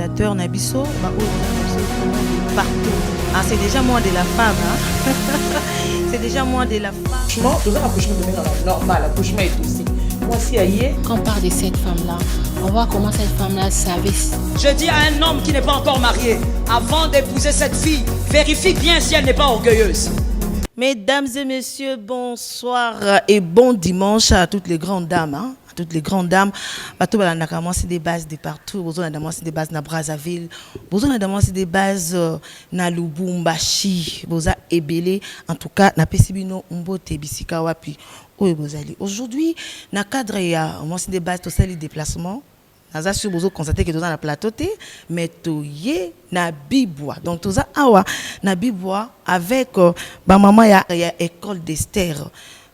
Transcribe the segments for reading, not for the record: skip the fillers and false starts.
téléspectateurs Nabiso, partout. Ah, c'est déjà moins de la femme. Hein? C'est déjà moins de la femme. Franchement, tout ça, l'accouchement de normal, l'accouchement est aussi. Moi, si aïe. Quand on parle de cette femme-là, on voit comment cette femme-là savait. Je dis à un homme qui n'est pas encore marié, avant d'épouser cette fille, vérifie bien si elle n'est pas orgueilleuse. Mesdames et messieurs, bonsoir et bon dimanche à toutes les grandes dames. Hein? À toutes les grandes dames. Bateau balanda commencé des bases de partout. Besoin d'avancer des bases na Brazzaville. Besoin d'avancer des bases na Lubumbashi. Besoin ebele. En tout cas, na pesibino umbote bisika wapi. Aujourd'hui, na cadre ya commencé des bases tout ça les déplacements. Naza sur bozo constater que dans la plateau mais toyé na Bibois. Donc tout ça awa na Bibois avec ba maman ya école d'Esther.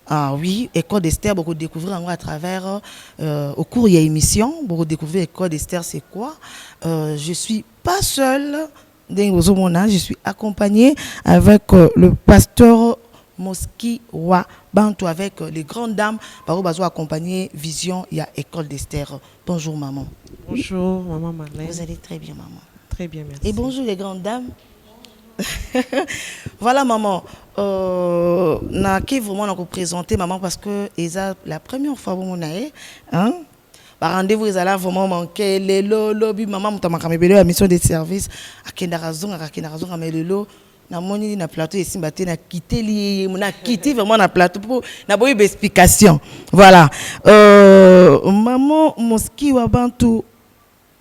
Ah oui, école d'Esther beaucoup découvrir à travers au cours il y a émission, beaucoup découvrir école d'Esther c'est quoi. Je suis pas seule je suis accompagnée avec le pasteur Moski Wa Bantou avec les grandes dames par où accompagner Vision il y a école d'Esther. Bonjour maman. Bonjour maman Marlène. Vous allez très bien maman. Très bien merci. Et bonjour les grandes dames. Voilà maman. Na qui vraiment vous présenter maman parce que c'est la première fois vous m'avez hein. Par rendez-vous ils allaient vraiment manquer les lobby maman mutamaka mebele la mission de service akenda razonga mais le lo na moni na plateau ici baté na quitté li na quitté vraiment na plateau pour na boy explication voilà maman Moski wa Bantu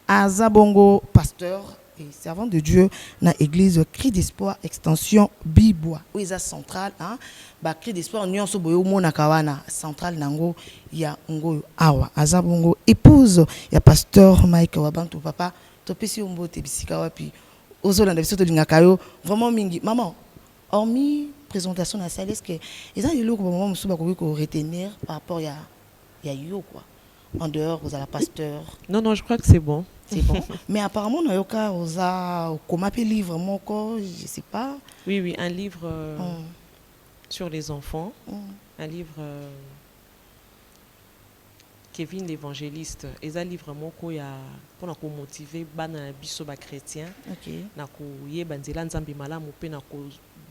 Azabongo pasteur et servant de Dieu na église Cri d'Espoir extension Bibois où ils a centrale hein ba Cri d'Espoir union so boyo mona kawana centrale nango ya ngo awa Azabongo épouse ya pasteur Mike wa Bantu papa topesi umbote bisika wapi vraiment mingi maman hormis présentation na salle est-ce que ils ont eu le moment monsieur ba ko retenir par rapport ya yo quoi en dehors vous la pasteur non je crois que c'est bon mais apparemment on a yoka comment appeler livre mon corps je sais pas oui un livre sur les enfants un livre Kevin l'évangéliste et un livre moko ya pour nous motiver bana biso ba chrétien na ko yeba nzela nzambe malamu pe na ko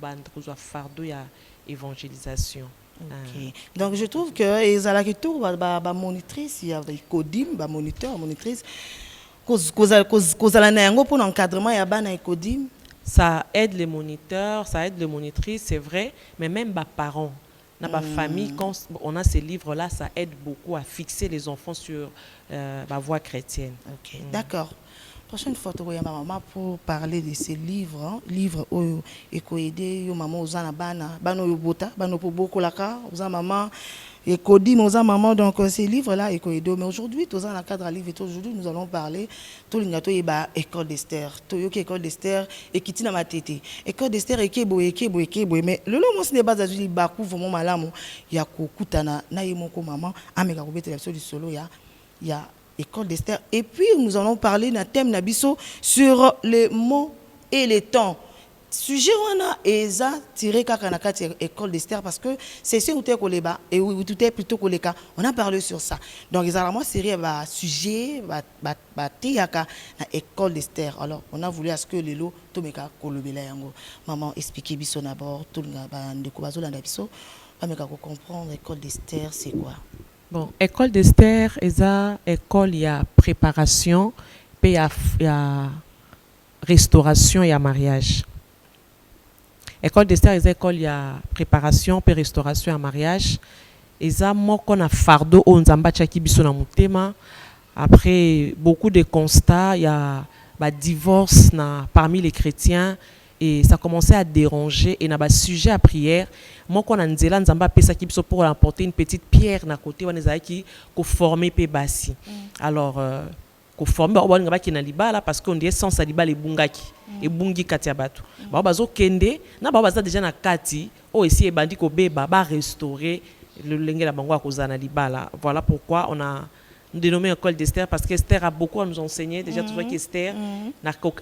band ko fardeau ya évangélisation. Donc je trouve que ezala ki tour ba monitrice ya Kodim ba monitrice kozala na yango pour l'encadrement ya bana Kodim. Ça aide les moniteurs, ça aide les monitrices, c'est vrai, mais même les parents. Dans ma famille, quand on a ces livres-là, ça aide beaucoup à fixer les enfants sur la voie chrétienne. Ok, d'accord. Prochaine fois, tu vas maman pour parler de ces livres, hein? Livres où il faut aider maman aux anabana, bano yobota, bano pour beaucoup la car, aux maman et Cody, aux maman donc ces livres-là il faut aider. Mais aujourd'hui, tous dans le cadre livre et aujourd'hui nous allons parler tout le gâteau eba école d'Esther, toyoki école d'Esther et qui tina ma tête. École d'Esther et kebo mais le long c'est des bases à baku vraiment malamu ya ko kutana na yemoko maman ameka ko betela sur du solo ya école d'Esther et puis nous allons parler d'un thème nabiso sur les mots et les temps. Sujet wana eza tiré kaka na kati école d'Esther parce que c'est ce où tu es koleba et où tout est plutôt koleka on a parlé sur ça donc ils ont vraiment série ba sujet ba tiaka na école d'Esther alors on a voulu à ce que les lots tomeka kolobela yango maman expliquer biso d'abord tout ba ndeko bazolanda biso ameka ko comprendre école d'Esther c'est quoi. Bon école d'Esther eza école ya préparation pe ya restauration ya mariage. École d'Esther est école ya préparation puis restauration à mariage et ça moi qu'on a fardeau on zamba chaki biso na mutema après beaucoup de constats il y a divorce parmi les chrétiens et ça commençait à déranger et na ba sujet à prière moi qu'on a nzela nzamba pesa ki biso pour apporter une petite pierre na côté on ezaki ko former pe basi alors ko former ba ngaba ki na libala parce qu'on dit sans libala ebungaki ebungi kati ya batu ba bazo kende na ba baza déjà na kati o esi ebandi ko beba ba restaurer le lenge la bango akozana libala voilà pourquoi on a nous dénommons école d'Esther parce qu'Esther a beaucoup à nous enseigner. Déjà, tu vois qu'Esther,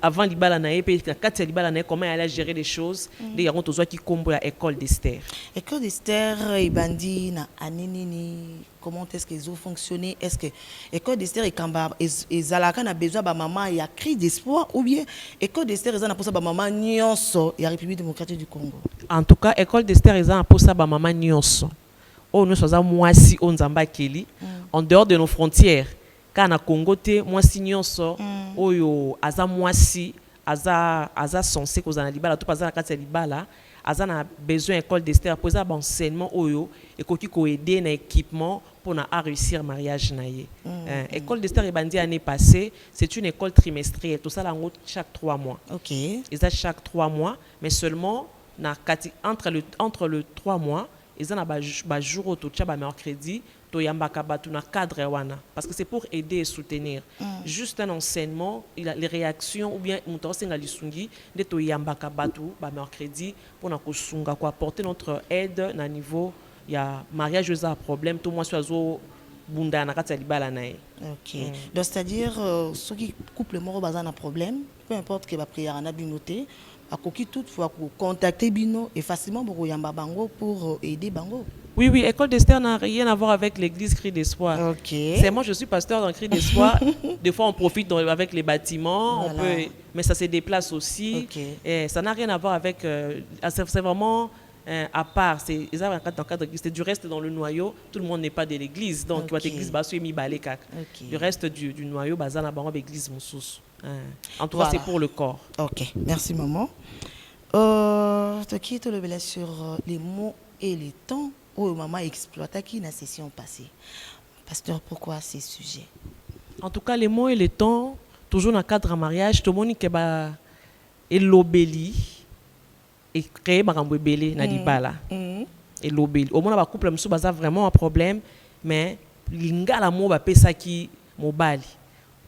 avant l'Ibala Naé, puis quand il Ibala Naé, comment elle a géré les choses. D'ailleurs, on voit qui combo à école d'Esther. École d'Esther, et bandi, na anini, comment est-ce qu'ils ont fonctionné? Est-ce que école d'Esther et Kamba, et Zalaka n'a besoin de maman, il y a cri d'espoir ou bien école d'Esther, ils ont pour ça maman nyonso, il y a République démocratique du Congo. En tout cas, école d'Esther, ils ont pour ça maman nyonso. Oh, nous sommes moi si on zamba keli en dehors de nos frontières. Quand na Congo te moi si nyonso, oh yo aza moi si aza censé que za na libala tout pas na kati libala. Aza na besoin école d'Esther pour ça enseignement oyo et ko aider na équipement pour na réussir mariage na ye. École d'Esther et bandi année passée, c'est une école trimestrielle, tout ça là chaque 3 mois. OK. Et ça chaque 3 mois, mais seulement na entre le 3 mois, ils ont un jour au tout mercredi, to yambaka batu na cadre wana parce que c'est pour aider et soutenir. Juste un enseignement, les réactions ou bien muto senga lisungi de to yambaka batu ba mercredi pour na kosunga ko apporter notre aide na niveau ya mariage à problème tout moi soizo bunda na kati libala nae. OK. Donc c'est-à-dire ceux qui couple mort bazan un problème, peu importe que ba prière na binoté, a koki toutefois contacter bino et facilement pour yamba bango pour aider bango. Oui, école d'Esther n'a rien à voir avec l'église Cri d'Espoir. OK. C'est moi, je suis pasteur dans Cri d'Espoir. Des fois, on profite avec les bâtiments, voilà. Mais ça se déplace aussi. Okay. Et ça n'a rien à voir avec... c'est vraiment à part. C'est dans le cadre de l'église. Du reste, dans le noyau, tout le monde n'est pas de l'église. Donc, tu vois, l'église, le reste du noyau, c'est l'église Moussous. En tout cas, c'est pour le corps. OK. Merci, maman. Tu quittes le bel sur les mots et les temps. Oh, maman exploita qui la session passée. Pasteur, pourquoi ces sujets? En tout cas, les mots et les temps, toujours dans le cadre de mariage, tout le monde est l'obéli et créé par un bébé na libala. Et l'obéli. Au moins, le couple a vraiment un problème, mais l'ingala mo ba pesa ki mobali.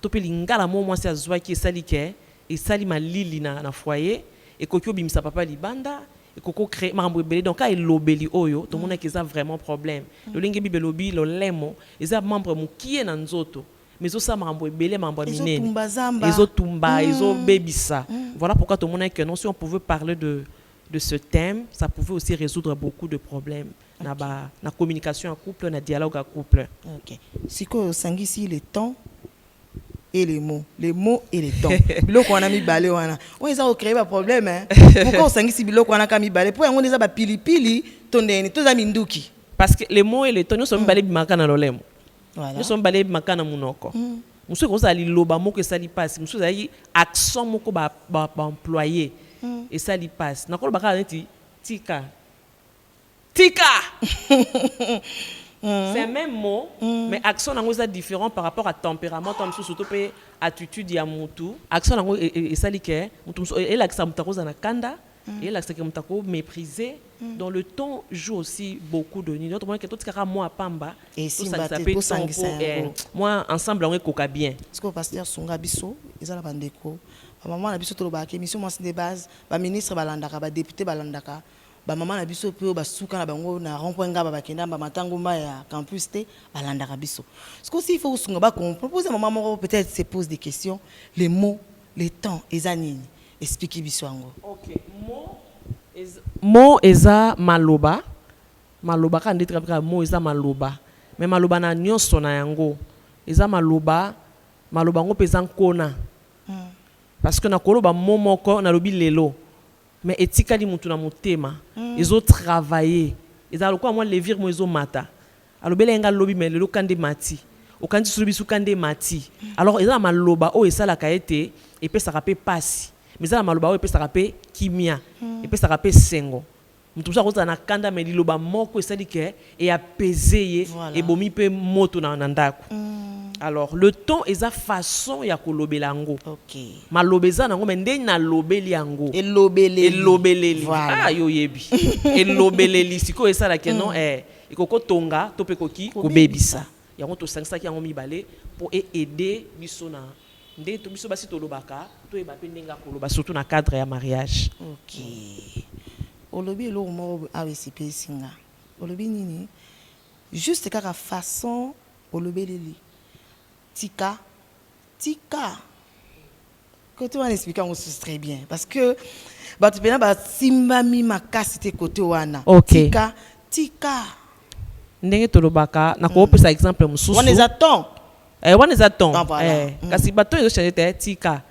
Tope l'ingala mo moi c'est azwa ki sali ke et sali ma lili na foyer et kokyo bimisa papa libanda. Et koko crée marambo belé donc quand il lobeli oyo tout le monde qui a vraiment problème le linge bibelobi le lemo ils a membre mu qui est na nzoto mais ça marambo belé marambo minene ils ont tumba ils ont bebisa voilà pourquoi tout le monde que non si on pouvait parler de ce thème ça pouvait aussi résoudre beaucoup de problèmes na communication en couple na dialogue en couple. OK si que sangisi le temps et les mots et les temps. Biloko wana mi balé wana. On ils ont créé un problème hein. Pourquoi on sangisi biloko wana ka mi balé? Pour on les a ba pili tondeni to za minduki. Parce que les mots et les temps nous sommes balé bimaka na lolemo. Voilà. Nous sommes balé bimaka na munoko. Muso ko za li loba moko ça li passe. Muso za yi accent moko ba employé et ça li passe. Na ko ba ka neti tika. C'est un même mot, mais accent est différent par rapport à tempérament, surtout par attitude ya mutu. Accent est ça liké, et l'accent mutako na kanda, et l'accent mutako méprisé. Dans le temps joue aussi beaucoup de nids. D'autres moyens que tout ce qui moi pamba, et si ça peut moi ensemble on est coca bien. Parce que pasteur Sunga Bisso, ils ont la bandeko. Maman na biso to ba mission moi de base, ba ministre balandaka, ba député balandaka. Ba maman na biso pe ba suka na bango na rond-point ngaba ba kenda ba matango ya campus te balanda ka biso. Ce qu'on s'il faut sunga ba qu'on propose maman moko peut-être se pose des questions, les mots, les temps, ezanini, expliquer biso ngo. OK, mot eza maloba ka nditra ka mot eza maloba. Mais maloba na nyonso na yango eza maloba ngo pesa nkona. Parce que na koloba mot moko na lobi lelo. Mais etikali mutu na motema ils ont travaillé ils ont quoi moi levir mo ils mata alors belenga lobi mais le kande mati o kandi sulubi su kande mati alors ils ont maloba o esala ka ete et peut ça rapper passe mais ça maloba o peut ça rapper kimia et peut ça rapper sengo mutu ça ko na kanda mais liloba moko esali ke et apaiser et bomi pe moto na ndako. Alors le temps est sa façon ya kolobelango. OK. Malobeza nango mende na lobeli yango. Et lobeleli. Voilà. Ah yo yebi. Et lobeleli siko esala ke non ikoko tonga to pe koki ko bebisa. Yango to sangisa ki yango mibale pour aider biso na ndé to biso basi to lobaka to e ba pe ndenga koloba surtout na cadre ya mariage. OK. Olobi lo mo AWCP singa. Olobi nini? Juste kaka façon olobeleli. tika côté on explique on se très bien parce que tu peux pas simbami makasi te côté wana Ok. tika ndenge tolobaka na ko pesa exemple mususu on les attend wana eza ton Ah, voilà. kasi bato ezo changer te tika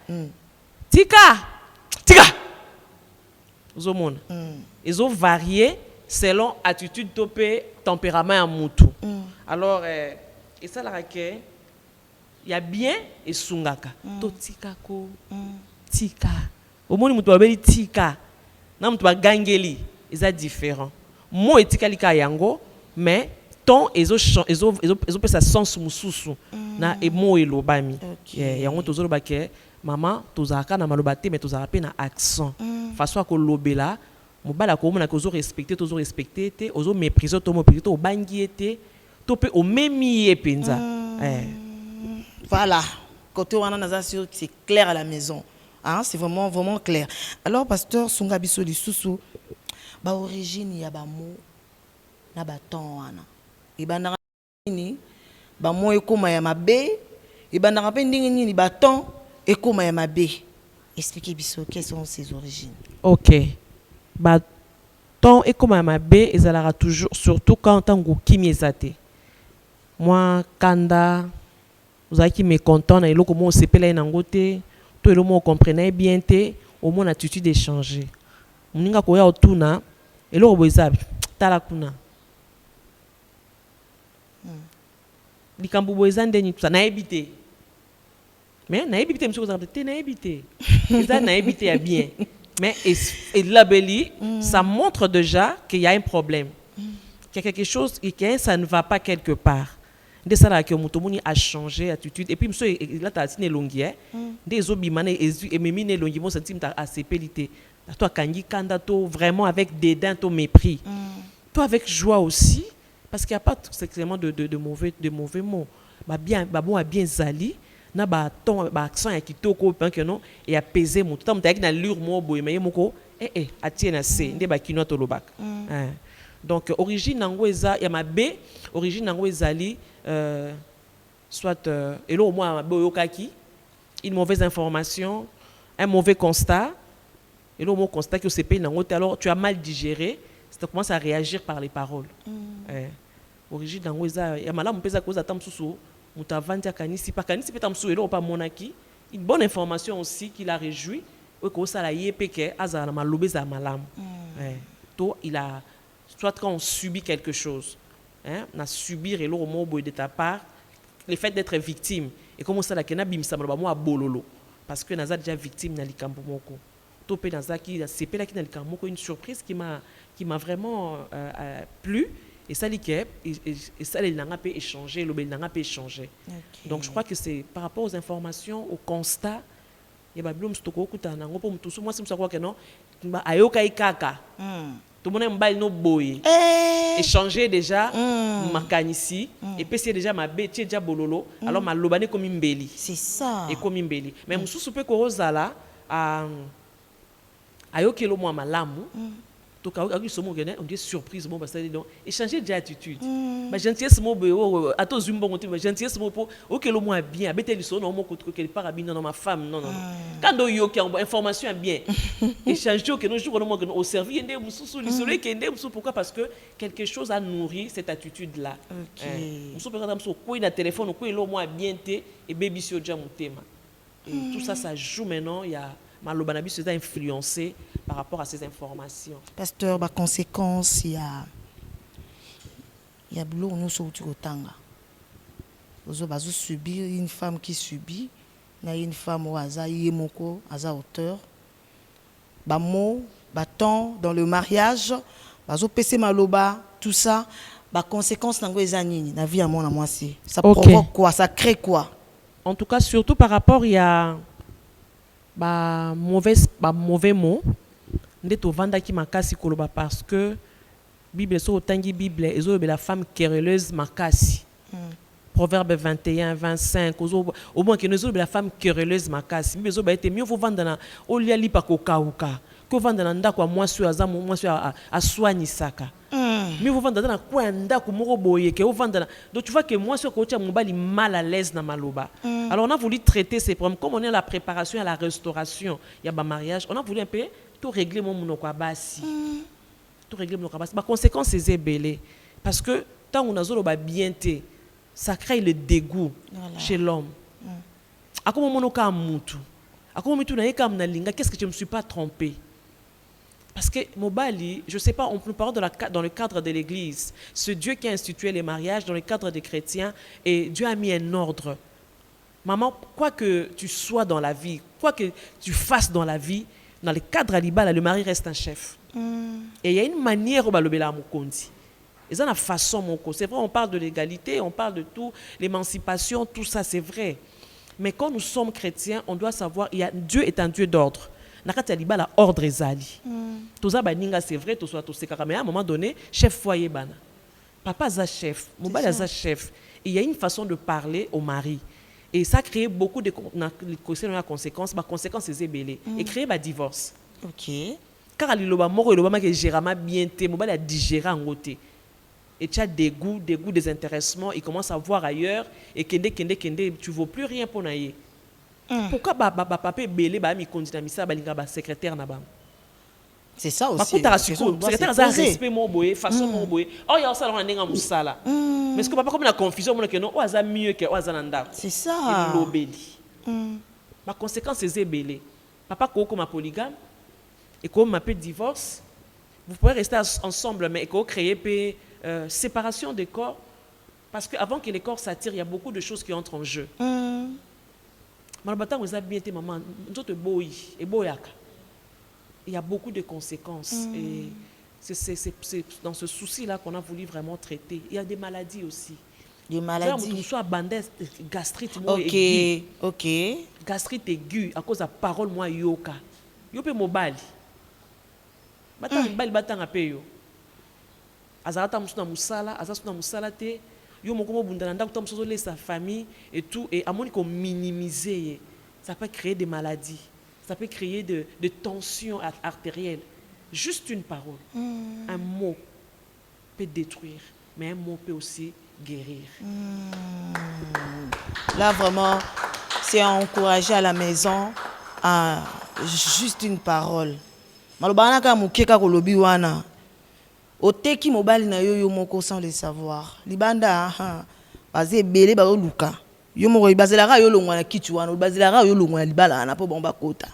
ozomona ezo varier selon attitude to pe tempérament ya mutu alors esalaka ke ya bien esungaka to tika ko tika omoni mutu babeli tika na mutu bagangeli eza différent mo etikali ka yango mais ton ezopesa sens mosusu na emo elobami yango tozoloba ke mama tozalaka na maloba te mais tozalaka mpe na accent façon ya kolobela mobali akomona ke ozorespecte te ozoméprise to méprise to obangi ye te to mpe omemi ye mpenza voilà côté wana naza sûr que c'est clair à la maison hein? C'est vraiment clair. Alors pasteur sunga biso lisusu ba origine ya ba mo na ba ton wana ibandaka nini ba mo ekoma ya mabe ibandaka pe ndenge nini ba ton ekoma ya mabe. Expliquez biso quelles sont ses origines. Ok, ba ton ekoma ya mabe ezalaka toujours surtout quand tango kimi ezate moi kanda ozalaki mécontent na eloko mo osepela ye nango te to eloko mo okomprena ye bien te omona attitude échanger moninga koya otuna eloko boye eza tala kuna likambo boye eza ndeni tusa nayebi te mais nayebi te monsieur kozala te nayebi te eza nayebi te ya bien mais elabeli ça montre déjà qu'il y a un problème qu'il y a quelque chose et que ça ne va pas quelque part nde sala ke moto moni a changé attitude et puis monsieur là ta tine longi nde ezobima na ememi ne longi mo senti mta asepelité toi kangi kanda to vraiment avec dédain to mépris toi avec joie aussi parce qu'il y a pas sexuellement de mauvais mots ba bien ba bon a bien zali na ba ton ba accent ya kitoko pe que non et apaiser moto tam ta na lure mo boye mais moko atie na se nde ba kino to lobaka donc origine nango eza ya mabe origine nango ezali soit elo moi boyokaki une mauvaise information un mauvais constat elo mo constat que c'est pas nango alors tu as mal digéré tu commences à réagir par les paroles origine nango eza ya malamu pesa koza tamsusu mutavandi akanisi pa kanisi peta msu elo pa monaki une bonne information aussi qui l'a réjoui ou ko sala yepeke azala malobeza malamu to il a soit quand on subit quelque chose na subir et l'eau mot de ta part le fait d'être victime et comment ça la kena bimsa moi à bololo parce que naza déjà victime na likambo moko to pe naza ki sepela ki na likambo moko une surprise qui m'a vraiment plu et ça liké et ça les nanga peut échanger le nanga peut échanger donc je crois que c'est par rapport aux informations au constat et ba blum stoko kuta nango po mutusu moi c'est ça quoi que non ba ayoka ikaka tout le monde mbali no boy échanger déjà makanisi et puis c'est déjà ma bête déjà bololo alors ma lobane comme mbeli c'est ça et comme mbeli mais mususu pe ko rozala ayokelo mo malamu to ka aki somo gene on dit surprise bon parce que donc échanger déjà attitude ba gentillesse mo boy ato zumbo ngote ba gentillesse mo po okelo mo bien abete liso no mo ko quelque part abino non ma femme non quand do yo ki information bien échanger que nos jours no au service ndé mususu lisolo ke ndé mususu pourquoi parce que quelque chose a nourri cette attitude là mususu par exemple so ko ina téléphone ko elo mo bien té et baby si oja mutema et tout ça ça joue maintenant il y a maloba na biso est influencé par rapport à ces informations. Pasteur, par conséquence, il y a boulot nous sur du tanga. Vous avez subir une femme qui subit, il y a une femme au hasard, yemoko, hasard auteur. Bamo, bâton dans le mariage, bazo pc maloba, tout ça, par conséquence nango ezanini, na vie à moi c'est. Ça provoque quoi, ça crée quoi? En tout cas, surtout par rapport il y a mauvais mot nde to vanda ki makasi koloba parce que Bible so tangi Bible ezo be la femme querelleuse makasi Proverbe 21 25 au moins que nous be la femme querelleuse makasi Bible zo ba été mieux vous vanda na olia lipa ko kauka ko vanda na ndako moi sur azamu moi sur a soigner saka Mais vous vendez dans la kwanda kumoro boye que vous vendez. Donc tu vois que moi ce côté mon bali mal à l'aise dans maloba. Alors on a voulu traiter ces problèmes comme on est à la préparation à la restauration, il y a ba mariage, on a voulu un peu tout régler mon monoko basi. Tout régler mon monoko basi. Par conséquent c'est belé parce que tant on a zolo ba bienté, ça crée le dégoût chez l'homme. À comment monoko amutu. À comment mitu na yeka mnalinga, qu'est-ce que je me suis pas trompé? Parce que Mobali, je ne sais pas, on peut parler dans le cadre de l'Église. Ce Dieu qui a institué les mariages dans le cadre des chrétiens, et Dieu a mis un ordre. Maman, quoi que tu sois dans la vie, quoi que tu fasses dans la vie, dans le cadre Alibala, le mari reste un chef. Et il y a une manière où balobela mukondi. Et ça, la façon moko. C'est vrai, on parle de l'égalité, on parle de tout, l'émancipation, tout ça, c'est vrai. Mais quand nous sommes chrétiens, on doit savoir, Dieu est un Dieu d'ordre. Nakati Alibala, ordre ezali. Tout ça, c'est vrai, tout ça, tout ça. Mais à un moment donné, chef foyer bana. Papa est chef, Mobali est chef. Il y a une façon de parler au mari. Et ça crée beaucoup de conséquences. La conséquence, c'est zébélé. Et créer un divorce. Ok. Car Aliloba moro Iloba que gérama bien té, Mobali a digéré en côté. Et tu as des goûts, désintéressement. Il commence à voir ailleurs. Et kende, tu ne vaux plus rien pour naïe. Pourquoi papa belé ba mi kondina misa balinga ba secrétaire na ba? C'est ça aussi. Secrétaire a respect mon boy, façon mon boy. Oh ya ça on ndenga musala. Mais ce que papa comme la confusion mon que non, oza mieux que oza nanda. C'est ça. Il l'obélit. Ma conséquence c'est belé. Papa comme ma polygame et comme ma peu divorce, vous pouvez rester ensemble mais que créer séparation des corps parce que avant que les corps s'attirent, il y a beaucoup de choses qui entrent en jeu. Il y a beaucoup de conséquences. Et c'est dans ce souci-là qu'on a voulu vraiment traiter. Il y a des maladies aussi. Des maladies. Soit bandès, gastrite, ok. Gastrite aiguë à cause de la parole moi yoka. Yope mobali. Batang a payo. Azarata musuna musala, azasuna musala te. Yo moko bundana ndako tomsozo sa famille et tout et à mon qu'on minimiser ça peut créer des maladies, ça peut créer de tensions artérielles. Juste une parole, un mot peut détruire, mais un mot peut aussi guérir. Là vraiment, c'est à encourager à la maison à juste une parole. Malobana ka mukeka ko lobi wana. Oteki mobali na yo moko sans le savoir. Libanda bazé belé ba luka. Yo moko ibazelaka yo longwa na kitu wana, ibazelaka yo longwa na libala na po bomba kota.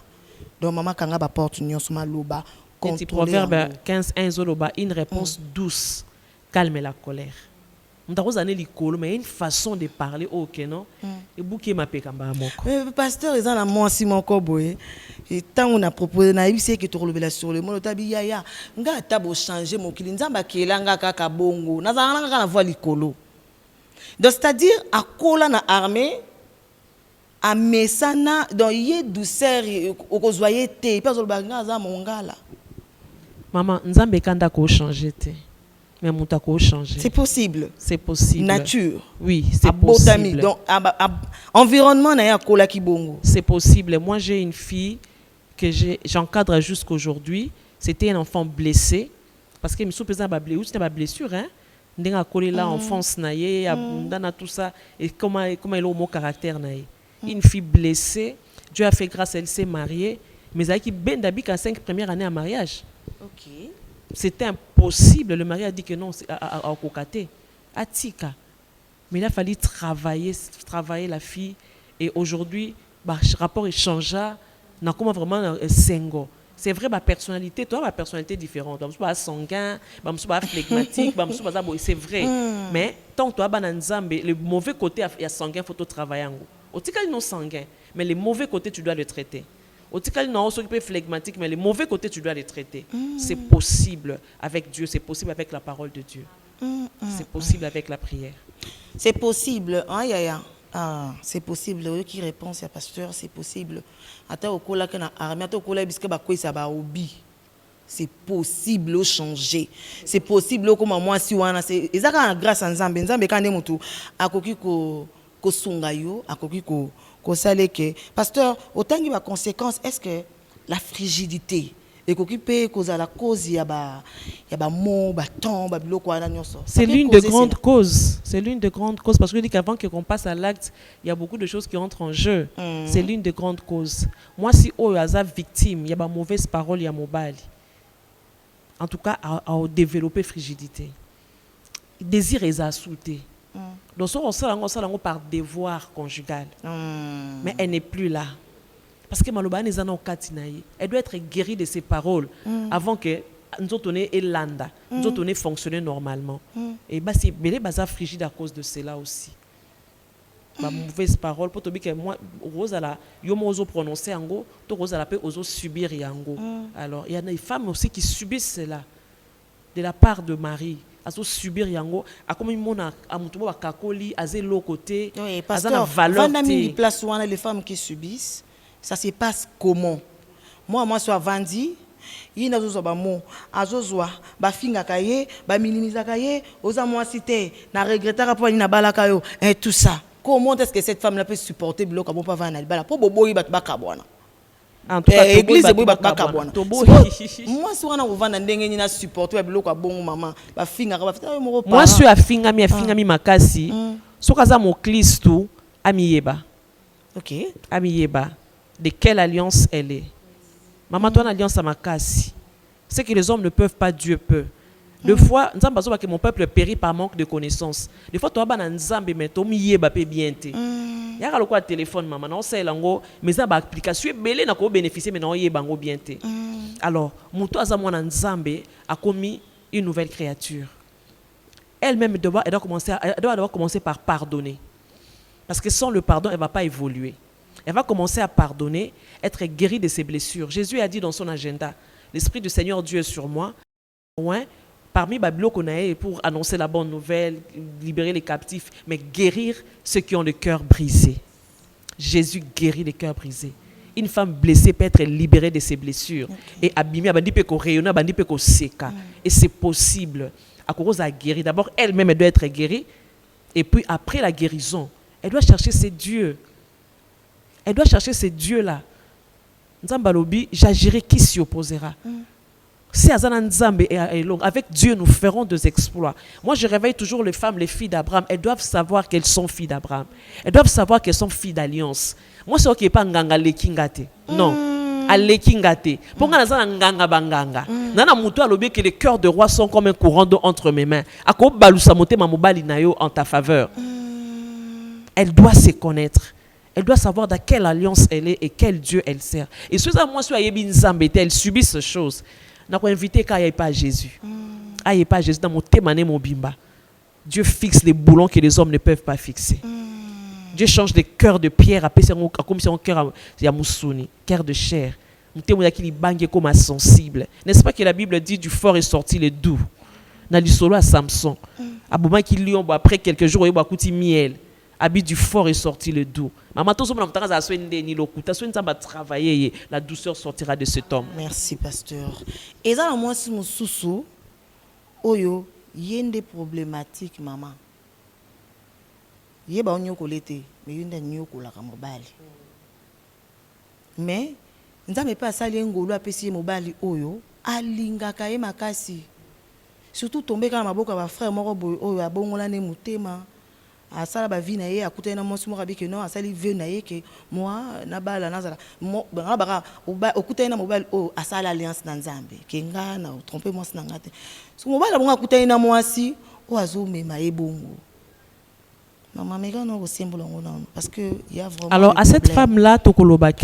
Donc maman kanga ba porte nyonso maloba. Petit proverbe 15:1 zoloba, une réponse douce calme la colère. M'takozane likolo mais une façon de parler OK non? Et bouki ma pekamba moko. Pasteur ils en a moi si moko boye. Et tant on a proposé na ibisi que to relever sur le monde tabi ya nga tabo changer mon kilinzamba kelanga kaka bongo nazanga na voix likolo. Donc c'est-à-dire à kola na armée à mesana dans yé douceur okozwaye te pas olbanga za mongala. Maman nzambe kanda ko changer te. Mais mon tako changer. C'est possible. C'est possible. Nature. Oui, c'est possible. Donc environnement na ya kola ki bongo. C'est possible. Moi j'ai une fille que j'encadre jusqu'aujourd'hui. C'était un enfant blessé parce que me suis pesé ba blessure, c'était ba blessure hein. Ndenga collé là enfance naie, abundana tout ça et comment il a mon caractère naie. Une fille blessée, Dieu a fait grâce, elle s'est mariée, mais elle qui ben d'habitude à 5 premières années à mariage. OK. C'était impossible, le mari a dit que non à Kokate, à Tika. Mais il a fallu travailler la fille et aujourd'hui rapport est changea. Na comment vraiment single. C'est vrai ma personnalité, toi ma personnalité différente. Je suis pas sanguin, je suis pas flegmatique, je suis pas c'est vrai. Mais tant toi ba nzambe, le mauvais côté il y a sanguin faut travailler en. Otika non sanguin, mais les mauvais côtés tu dois les traiter. Otika non s'occuper flegmatique, mais les mauvais côtés tu dois les traiter. C'est possible avec Dieu, c'est possible avec la parole de Dieu. C'est possible avec la prière. C'est possible. Ah, c'est possible. Eux qui répondent, c'est pasteur, c'est possible. Attends, au cola na armée, attends au cola bisque ba quoi ça ba obi. C'est possible de changer. C'est possible comme moi si wana c'est ezaka grâce à Nzambe. Nzambe kande mutu akoki ko sunga yo, akoki ko sale que pasteur autant il y a conséquence est-ce que la frigidité ekoki pe kozala cause ya ba mo ba temps ba biloko wana nyonso. C'est l'une des grandes causes. C'est l'une des grandes causes parce que je dis qu'avant qu'on passe à l'acte, il y a beaucoup de choses qui entrent en jeu. C'est l'une des grandes causes. Moi, si on est victime, il y a des mauvaises paroles, il y a mobile. En tout cas, à développer frigidité. Désir est assoûté. Donc, on s'en par devoir conjugal. Mais elle n'est plus là. Parce que Maloba n'est pas katinaï. Elle doit être guérie de ses paroles avant que nous tournions et landa, nous tournions fonctionner normalement. Et bah c'est belé baza frigide à cause de cela aussi. Ma mauvaise parole pour te dire que moi Rosala yomo oso prononcer ango, to Rosala peut oso subir yango. Alors il y a des femmes aussi qui subissent cela de la part de Marie. Azo subir yango a comme mona amutubo ba kakoli azé l'autre côté azana valeur té place wana les femmes qui subissent ça se passe comment moi soit vandi yina zozo ba mo azozwa ba finga kaye ba minimiza kaye oza moi cité na regrettera pour na balaka yo et tout ça comment est-ce que cette femme là peut supporter bloc bon pas va na bala pour boboyi bat bakabwana en tout cas église boyi bat bakabwana moi si wana ovanda ndenge ni na supporter bloc a bon maman ba finga ba fita mo moi suis afinga mi makasi sokaza mo Kristo amiyeba. OK amiyeba de quelle alliance elle est. Maman, toi, alliance à ma casse. C'est que les hommes ne peuvent pas, Dieu peut. Des fois, nous avons que mon peuple périt par manque de connaissances. Des fois, tu as un nzambe, mais tu as bien. Il y a un téléphone, maman, non, c'est l'ango, mais ça, l'application, mais n'a pas bénéficié, mais non, il y a bien. Alors, mon toi, un nzambe a commis une nouvelle créature. Elle-même, elle doit commencer par pardonner. Parce que sans le pardon, elle ne va pas évoluer. Elle va commencer à pardonner, être guérie de ses blessures. Jésus a dit dans son agenda, l'Esprit du Seigneur Dieu est sur moi. Ouais, parmi Babylone qu'on a pour annoncer la bonne nouvelle, libérer les captifs, mais guérir ceux qui ont le cœur brisé. Jésus guérit les cœurs brisés. Une femme blessée peut être libérée de ses blessures et abîmée, et c'est possible. À cause de guérir, d'abord elle-même elle doit être guérie, et puis après la guérison, elle doit chercher ses dieux. Elle doit chercher ces dieux-là. Nzambalobi, j'agirai qui s'y opposera. Si Azana Nzambe est long, avec Dieu, nous ferons des exploits. Moi, je réveille toujours les femmes, les filles d'Abraham. Elles doivent savoir qu'elles sont filles d'Abraham. Elles doivent savoir qu'elles sont filles d'alliance. Moi, c'est qui n'est pas nganga lekingate. Non. À lekingate. Pour nga nazana nganga banganga. Nana muto alobi que les cœurs de roi sont comme un courant d'eau entre mes mains. Ako balusa motema mobali nayo en ta faveur. Elle doit se connaître. Elle doit savoir dans quelle alliance elle est et quel Dieu elle sert. Et si moi suis ayebi nzambe elle subit ces choses. N'a pas invité qu'à y pas Jésus. Aïe pas Jésus dans mon témané mon bimba. Dieu fixe les boulons que les hommes ne peuvent pas fixer. Dieu change des cœurs de pierre à comme si un cœur à moussouni, cœur de chair. Mon témoin qui bangue comme sensible. N'est-ce pas que la Bible dit du fort est sorti le doux. N'a lu solo à Samson. À moment qu'il lui après quelques jours il boit couti miel. Habit du fort est sorti le doux. Maman, tout le monde a travaillé. La douceur sortira de cet homme. Merci, pasteur. Et ça, moi, si mon sous oyo, il y a des problématiques, maman. Il y a des colletés, mais il y a des mobile. Mais, nous n'avons pas ça, les ngolo à PC mobile oyo, alinga kaye makasi. Surtout tomber quand ma boka va frère moro oyo abongola ne mutema. À ça la vie naie à côté na moi sous moi que non à ça il veut naie que moi na bala na zala moi bara au côté na mobile oh à ça l'alliance dans Nzambe kenga na tromper moi na ngate so mobile bon à côté na moi si o azo me maé bongo maman mega non au symbole non parce que il y a vraiment alors à cette femme là tokolobake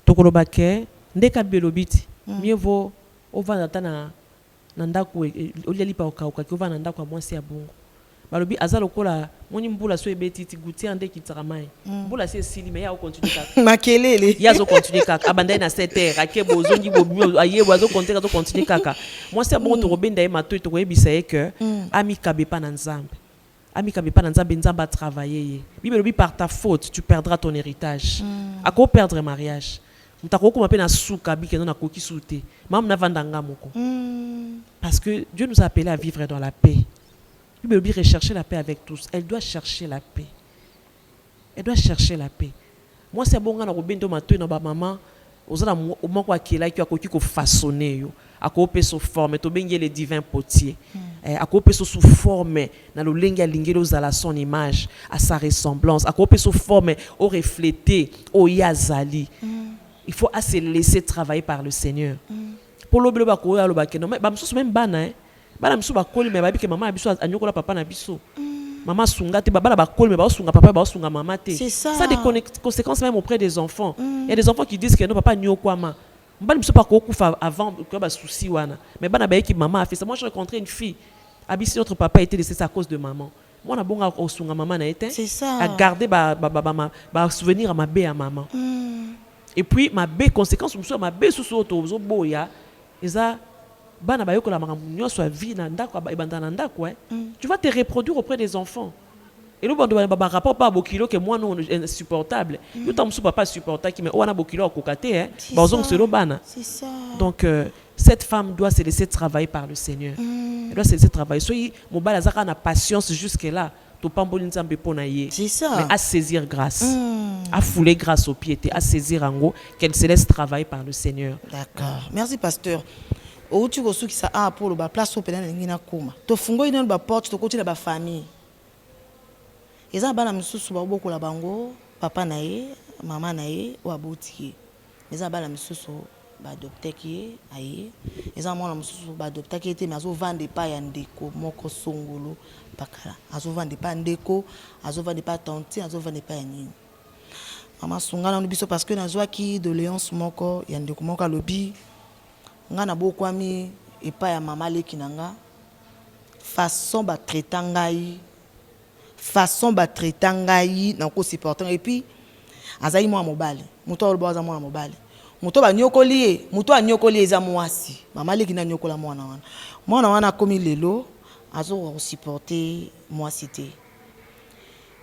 problématique ndeka belobiti mieux vaut on va na ndako o liali pa okauka ki on va na ndako moi si ya bongo balobi azalo kola moni mbula so ebetiti guti ande kitramai mbula se sili mais ya continue kaka makelele ya zo continue kaka abandai na 7h akebo ozongi bobi aye wazo continue kaka moi c'est bon to robenda e mato to yebisa ye que ami kabepa na nzambe nzamba travailler bible lobi par ta faute tu perdras ton héritage ako perdre mariage mutako ko mapena suka bi keno na koki sute mam na vandanga moko parce que Dieu nous a appelés à vivre dans la paix. Il veut rechercher la paix avec tous. Elle doit chercher la paix. Elle doit chercher la paix. Moi, c'est bon, on a robin de matin, on a maman, ozala moko akela ki akoki ko façonner yo akope so forme to bengi les divins potiers akope so sous forme na lo lengi alingeli ozala son image à sa ressemblance akope so forme au refléter au yazali il faut se laisser travailler par le Seigneur pour l'oblo ba ko ya lo ba ke non mais ba msusu même bana bana msusu ba koli mais ba bi ke maman abiso anyokola papa na biso maman sunga te baba ba koli mais ba sunga papa ba sunga maman te ça a des conséquences même auprès des enfants il y a des enfants qui disent que non papa nyokwama mbali mso pa ko kufa avant que ba souci wana mais bana ba ki maman a fait ça. Moi j'ai rencontré une fille abisi notre papa a été décédé à cause de maman. Moi na bonga o sunga maman na été c'est ça à garder ba souvenir à ma bé à maman et puis ma bé conséquence mso ma bé sous auto zo boya eza bana ba yokola makambo nyonso vie na ndako ba ebanda na ndako tu vas te reproduire auprès des enfants. Et nous, on rapport pas à Bokilo que moi, non, insupportable. Nous, t'as pas supportable, mais on a Bokilo à Kokate, c'est ça. Donc, cette femme doit se laisser travailler par le Seigneur. Elle doit se laisser travailler. Soyez, mon balazaka a patience jusque-là. C'est ça. Mais à saisir grâce. À fouler grâce aux piétés. À saisir en gros qu'elle se laisse travailler par le Seigneur. D'accord. Merci, pasteur. Au tu qui ça a pour le place au pédale n'ina koma. To fungo ina ba porte to côté la famille. Eza bana misusu ba bokola bango papa na ye mama na ye o aboti. Eza bana misusu ba adopter ki aye. Eza mwana misusu ba adopter ki était mais azo vendre pas ya ndeko moko songolo pakala. Azo vendre pas ndeko, azo vendre pas tante, azo vendre pas nini. Mama sunga na biso parce que na zwa ki doléance moko ya ndeko moko lobi. Nga na bokwami epa ya mama leki nanga façon ba traiter ngai na ko supporter et puis azali moi mobile muto olobo aza moi mobile muto ba nyokoli muto anyokoli eza mwasi mama leki na nyokola mwana wana komi lelo azo supporter mwasi te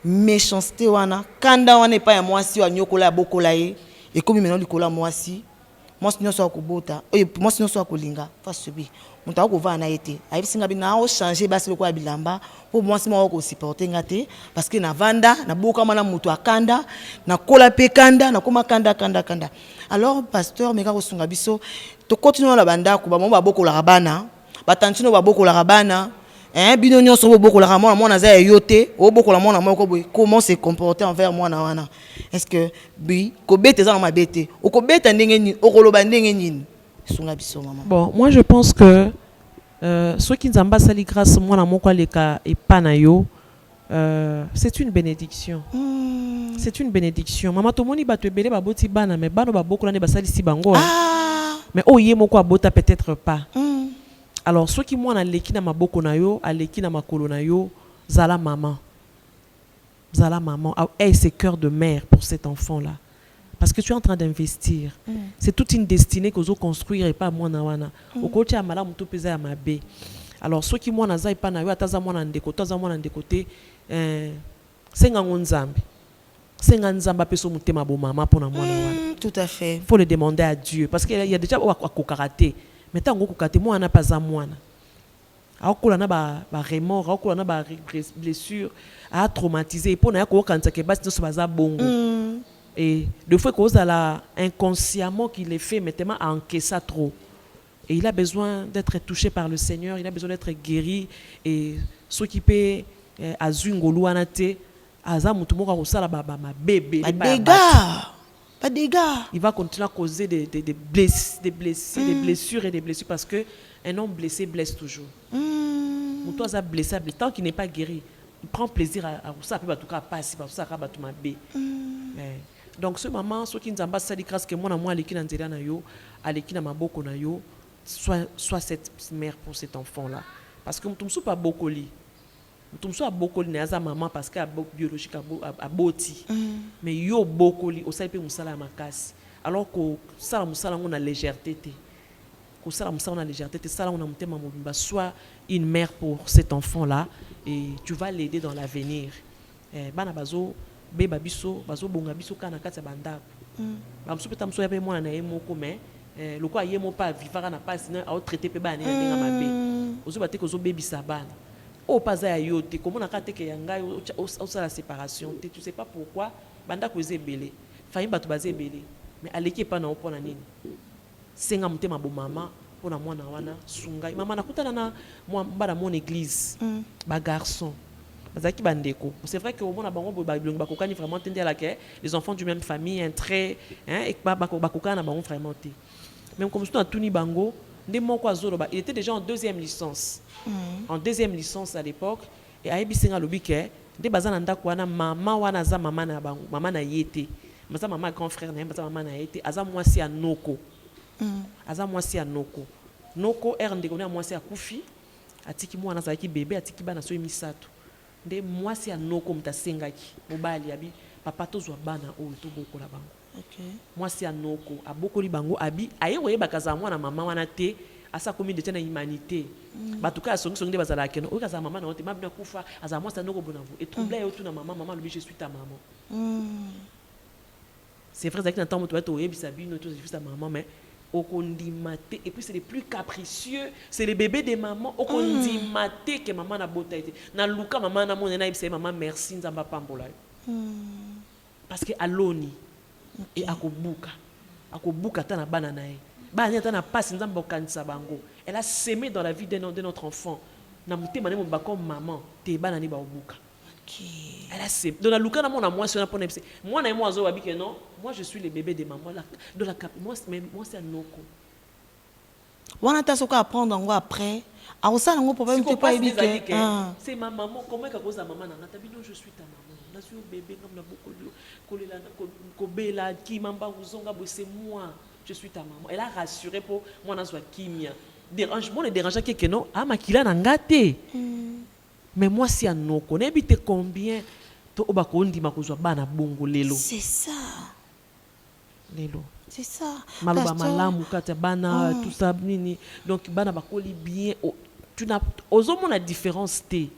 méchanceté wana kanda wana epa ya mwasi wa nyokola ya bokola ye et komi meno likola mwasi moi sinon soit kubota moi sinon soit kulinga face subi muta ko va na été ayi singa bina o changer basi ko bilamba pour moi si moi ko supporter ngate parce que na vanda na boka mana mutu akanda na kola pe kanda na koma kanda alors pasteur meka ko sunga biso to continuer la banda ko ba mo ba bokola rabana batantino ba bokola rabana bino nyonso bo bokola ramona mona za yote o bokola mona moko boy comment se comporter envers moi na wana est-ce que bi ko bete za na mabete o ko beta ndenge ni o ko loba ndenge ni sunga biso maman. Bon, moi je pense que ceux qui nzamba sali grâce moi na moko aleka et panayo c'est une bénédiction. C'est une bénédiction. Maman to moni ba to ebele ba boti bana mais bano ba bokola ne ba sali si bango. Mais oye moko abota peut-être pas. Alors, ceux qui m'ont aleki na maboko na yo, aleki na makolo na yo, zala maman. Zala maman. Aie ce cœur de mère pour cet enfant-là. Parce que tu es en train d'investir. C'est toute une destinée que vous construire et pas moi na wana. Au côté à mala muto pesa ya mabe. Alors, ceux qui m'ont nazai pa na yo, ataza mwana ndeko, taza mwana ndekote, senga ngonzambe. Senga nzamba peso mutema bo mama pona mwana wana. Tout à fait. Faut le demander à Dieu. Parce qu'il y a déjà au karaté. Mais tant que moi n'a pas à moi aokola na ba remords aokola na ba blessure a traumatisé pour na ko kanza ke basi so baza bongo et des fois cause à la inconsciemment qu'il est fait maintenant à encaisser trop et il a besoin d'être touché par le Seigneur, il a besoin d'être guéri et ce qui peut azungolu anate aza mutu moko ko sala ba bébé pas de dégâts. Il va continuer à causer des blessures et des blessures parce que un homme blessé blesse toujours. Toi, ça blessé, tant qu'il n'est pas guéri, il prend plaisir à ça, puis en tout cas passer, ça va tout m'abé. Donc ce maman, ceux qui nous ont passé grâce que moi à l'équipe d'Anzela na yo, à l'équipe na maboko na yo, soit cette mère pour cet enfant là, parce que nous sommes pas beaucoup li. Nous sommes beaucoup li na maman parce qu'elle biologique à boti. Mais yo beaucoup li, au sein de musala makasi. Alors que ça musala on a légèreté. Que ça musala on a légèreté, ça on a monté maman soit une mère pour cet enfant là et tu vas l'aider dans l'avenir. Bana bazo beba biso bazo bonga biso kana kati banda. Bamso peta mso ya pe mwana na yemoko mais le quoi yemo pas vivara na pas sinon a traiter pe bana ndenga mabe. Ozo baté ko zo baby sabana. Oh pas à yote comment on a que yanga au la séparation tu sais pas pourquoi banda ko zebele faim batu bazebele mais aleki pas na opona nini senga mutema bo mama pona mwana wana sungai mama nakutana na mbala mon église ba garçon bazaki bandeko c'est vrai que au mona bango ba kokani vraiment tende la que les enfants du même famille un trait hein et ba kokana bango vraiment té même comme surtout Tuni bango ndé moko azoloba il était déjà en deuxième licence en deuxième licence à l'époque et ayebi senga lobi ke ndé bazana ndako wana mama wana za mama na bango mama na yete maza mama grand frère na maza mama na yete aza mwasi ya noko aza mwasi ya noko noko ndeko na mwasi ya kufi atiki mwana azaki bébé atiki bana so misato nde mwasi ya noko mutasengaki mobali abi papa tozwa bana oyo tobokola bango okay mwasi ya noko abokoli bango abi aye koyeba kaza mwana mama wana te asa komi de tena humanité batuka ya songi nde bazala keno oyo kaza mama na wote mabina kufa aza mwasi ya noko bonavu et trouble yo tuna mama lobi je suis ta maman c'est vrai que n'entend moto to yebisa bino to je suis ta maman mais okondimate et puis c'est les plus capricieux c'est les bébés des mamans okondimate que maman na bota été na luka maman na mona na yebisa maman merci nzamba pambola parce que aloni et akobuka ta na bana na ye bana ta na passe nzamba okanisa bango elle a sémé dans la vie de notre enfant na mutema ne mo comme maman te bana ni ba obuka elle a sémé dans la luka na mona moi sur na pona yebisa moi na moi zo babi que non moi je suis le bébé de maman là de la cap moi c'est un noko wana ta soka apprendre ngo après a osala ngo problème te pas ébiqué c'est ma maman comment ka koza maman na ta bino je suis ta maman na suis bébé comme na beaucoup kolela ko bela ki mamba uzonga bo c'est moi je suis ta maman elle a rassuré pour moi na soit kimia dérangement ne dérange que non a makila na ngate mais moi c'est un noko ne bité combien to obako ndima kozwa bana bongo lelo c'est ça lelo c'est ça maloba malamu kata bana tout ça nini donc bana bakoli bien tu n'as ozomo la différence té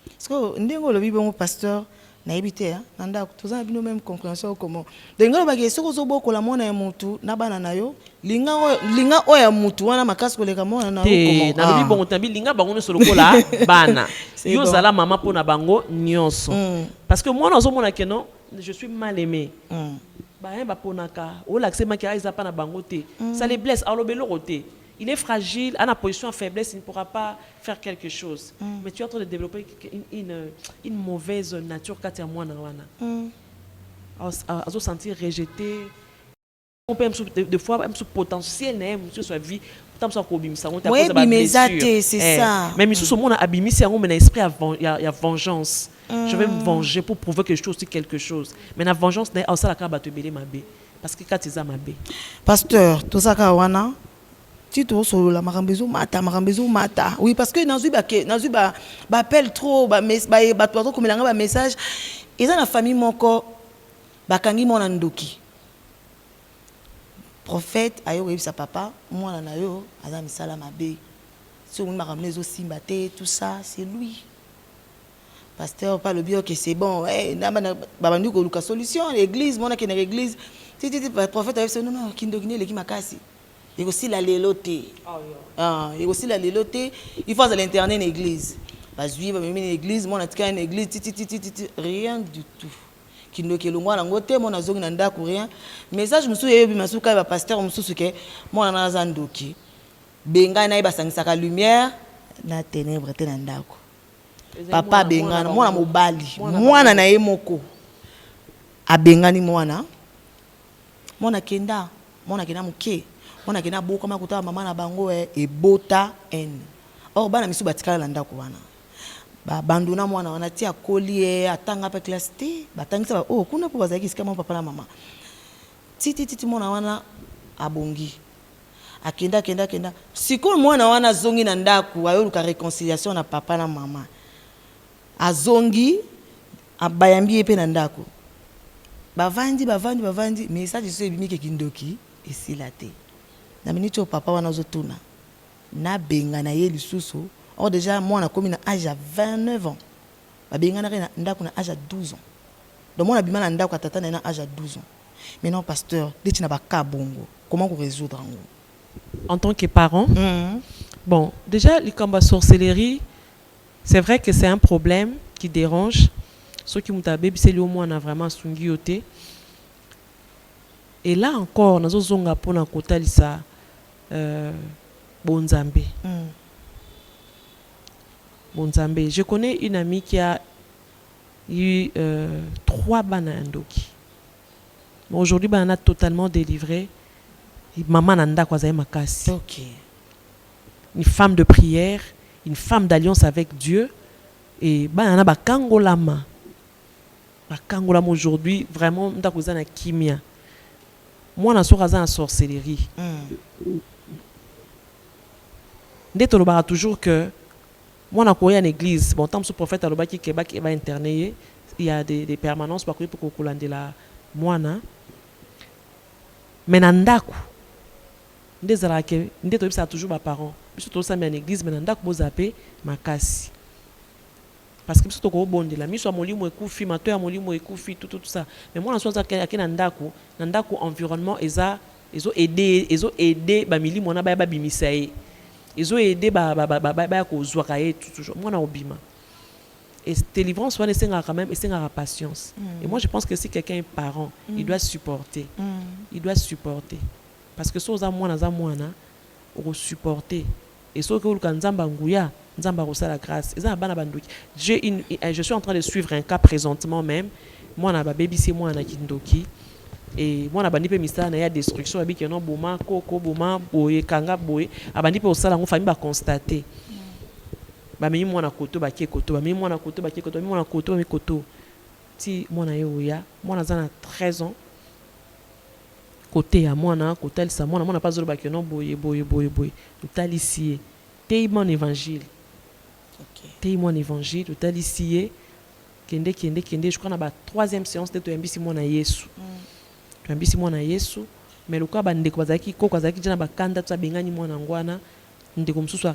parce que ndengo lobi bongo pasteur na ebité hein nanda toza bino même compréhension comment dengo ba soko zoboko la mona ya mutu na bana nayo linga oya mutu wana makasi koleka mona na comment na lobi bongo tambi linga bango ne solo kola bana yo zala mama pona bango nyonso parce que moi nazomona que non je suis mal aimé ça les blesse. Il est fragile, à la position de faiblesse, il ne pourra pas faire quelque chose. Mais tu es en train de développer une mauvaise nature quand tu es à moi. À se sentir rejeté. On peut des fois un potentiel sur sa vie. Oui, mais c'est ça. Même si on a abîmé, c'est un esprit à vengeance. Je vais me venger pour prouver que je suis aussi quelque chose. Mais la vengeance n'est pas ça la te belé ma bé. Parce que quand tu es ma bé. Pasteur, tout ça kawana. Tu te solo la marambezo mata. Oui, parce que nazu ba appelle trop ba comme il message. Et dans la famille moko ba kangi mona ndoki. Prophète ayo sa papa moi na yo aza misala mabe. Si on m'a ramené au Simbate, tout ça, c'est lui. Pasteur, pas le bio que c'est bon. Babandu ko luka solution, l'église, mon a qui l'église. Le prophète avait dit non, kindogine l'église makasi. Il y a aussi la léloté. Il y a aussi la léloté. Il faut aller interner une église. Parce que même une église, mon a une église, rien du tout. Kindoke longwa na ngote, mon a zongi na ndako rien. Message musu yebi masuka ba pasteur musu suke, mon na zandoki. Benga na iba sangisa lumière na ténèbres te na ndako. Papa bengana mwana mobali mwana na ye moko abengani mwana kenda muke mwana kenda boka makuta mama na bango ebota en or bana misu batikala na ndako wana ba banduna mwana wana tia kolie atanga pa classe te batangisa kuna po bazaki sika papa na mama titi mwana wana abongi akenda siko mwana wana zongi na ndako ayoluka réconciliation na papa na mama azongi abayambi epe na ndako bavandi message so ebimike kindoki esila te na minute papa wana zotuna na benga na ye lisusu or déjà mwana komi na âge à 29 ans babenga na ndako na âge à 12 ans donc mwana bima na ndako atata na âge à 12 ans mais non pasteur deti na baka bongo comment résoudre ngo en tant que parent bon déjà les combats sorcellerie. C'est vrai que c'est un problème qui dérange. Ceux qui m'ont tabé, c'est le moins on a vraiment sungioté. Et là encore, nous avons pour na kotalisa Bonzambe. Bonzambe. Je connais une amie qui a eu 3 banandoki. Bon, aujourd'hui, on a totalement délivré. Maman nanda kwazaye makasi. Ok. Une femme de prière, une femme d'alliance avec Dieu. Et on a bakangolama. Bakangolama aujourd'hui, vraiment, on a na kimia. Moi, on a en sorcellerie. On a toujours que moi, on a en église. Bon, tant que ce prophète a qui va interner, il y a des permanences pour que la moine. Mais nandaku, ndé ça toujours mes parents. Biso to sami en église, mais nandaku bozape makasi. Parce que biso to ko bonde la miso molimo ekufi, mato ya molimo ekufi tout ça. Mais moi en soi ça nandaku environnement ezo aider ba milimo na ba bimisaye. Ezo aider ba ko zwaka ye toujours. Moi na obima. Et délivrance soit quand même et la patience. Et moi je pense que si quelqu'un est parent, il doit supporter. Il doit supporter. Parce que si on a moins, on supporter. Et si on a nzamba nguya, nzamba rosa la grâce. Je suis en train de suivre un cas présentement même. Moi na baby c'est moi na kindoki. Et moi na bandi pe mistana na ya destruction abi que non boma koko boma boye kanga boye abandi pe osala ngo famille ba constater. Bami mwana koto ba koto bami mwana koto ba koto bami mwana koto bami koto ti mwana yeoya mwana zana 13 ans côté ya mwana kotel sa mwana pas zolo ba que non boye totalisie tei mon évangile. OK. Tei mon évangile totalisie kende je crois na ba 3e séance de toyambisi mwana Yesu. Toyambisi mwana Yesu mais le ka bande ko bazaki ko bazaki jana ba kanda tsa bengani mwana ngwana ndeko msusu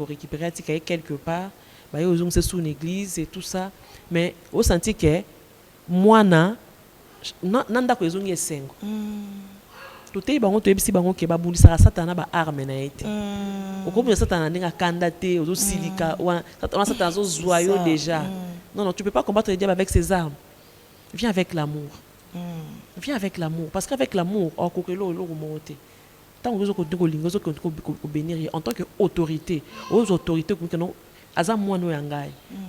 récupérer atika quelque part ba yo zong c'est sous une église et tout ça mais au senti que mwana nanda ko ezongi esengo totei bango to ebisi bango ke babulisa satana ba arme na été okomi satana ndinga kanda te ozo silika wa satana zo zoyo déjà non tu peux pas combattre le diable avec ses armes. Viens avec l'amour. Viens avec l'amour parce qu'avec l'amour on kokelo lo monter. Tant que vous bénir en tant qu'autorité, aux autorités,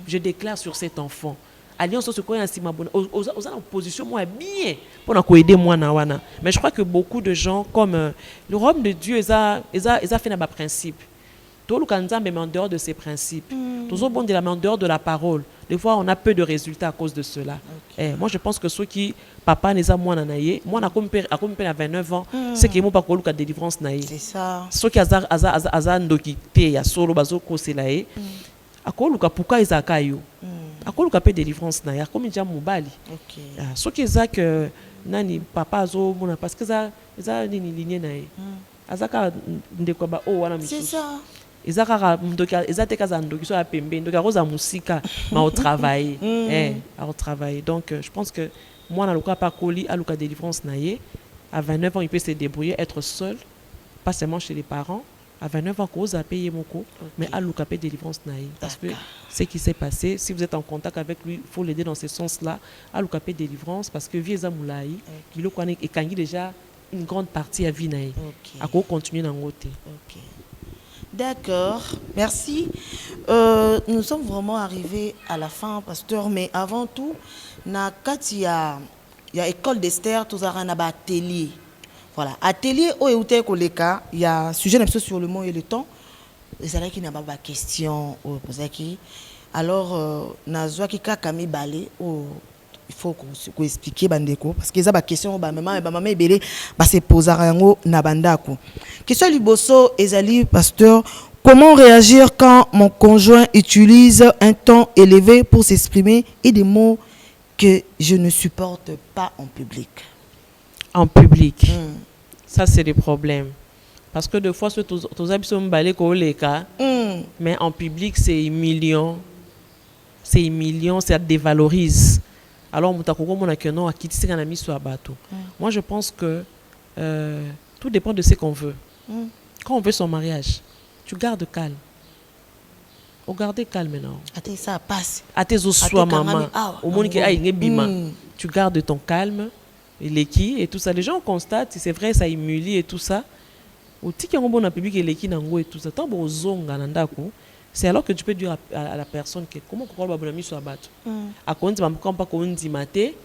je déclare sur cet enfant. Alliance se connaît ainsi ma bonne. Aux oppositions moi bien pour aider moi na. Mais je crois que beaucoup de gens comme le royaume de Dieu ils a fait un principe. Tout le candidat mais en dehors de ses principes. Tous bon de la en dehors de la parole. Des fois on a peu de résultats à cause de cela. Okay. Moi je pense que ceux qui papa les a moi nanaye, moi na comme père à 29 ans, c'est qui mo pas ko luka délivrance naye. C'est ça. Ceux qui azar ndoki te ya solo bazo ko selaye. Akoluka pourquoi izaka yo. Akoluka pe délivrance naye comme déjà mobali. OK. Ceux qui za que nani papa azo mona parce que za nini lignée naye. Azaka ndeko ba o wana misu. C'est ça. Ezakara mdoka ezateka za ndoki so ya pembe ndoka roza musika ma au travail au travail donc je pense que moi na luka pa koli a luka délivrance naye à 29 ans il peut se débrouiller être seul pas seulement chez les parents à 29 ans cause à payer moko mais a luka pa délivrance naye parce que ce qui s'est passé si vous êtes en contact avec lui il faut l'aider dans ce sens là a luka pa délivrance parce que vie zamulai il ko et kangi déjà une grande partie à vie naye a ko continuer na ngote. OK. D'accord, merci. Nous sommes vraiment arrivés à la fin, pasteur, mais avant tout, quand il y a école d'Esther, tout ça, il y a un atelier. Voilà, atelier, il y a un sujet sur le mot et le temps. Il n'y a pas de question. Alors, il faut qu'on explique bandeko parce que ça ba question ba maman ebele ba se poser yango na bandako. Question liboso ezali pasteur, comment réagir quand mon conjoint utilise un ton élevé pour s'exprimer et des mots que je ne supporte pas en public? En public. Ça c'est le problème. Parce que des fois tous habitants balé ko leka mais en public c'est humiliant. C'est humiliant, ça dévalorise. Alors, moi, je pense que tout dépend de ce qu'on veut. Quand on veut son mariage, tu gardes calme. On garde calme maintenant. Ça passe. Maman. Au monde qui a une bima. Tu gardes ton calme. et tout ça. Les gens constatent, c'est vrai, ça humilie et tout ça. Au ticket en bon public et l'équipe nango et tout ça. Tant bon zonga nandako, c'est alors que tu peux dire à la personne que comment qu'on va bonami sur abattu. À quoi on dit pas qu'on dit maté.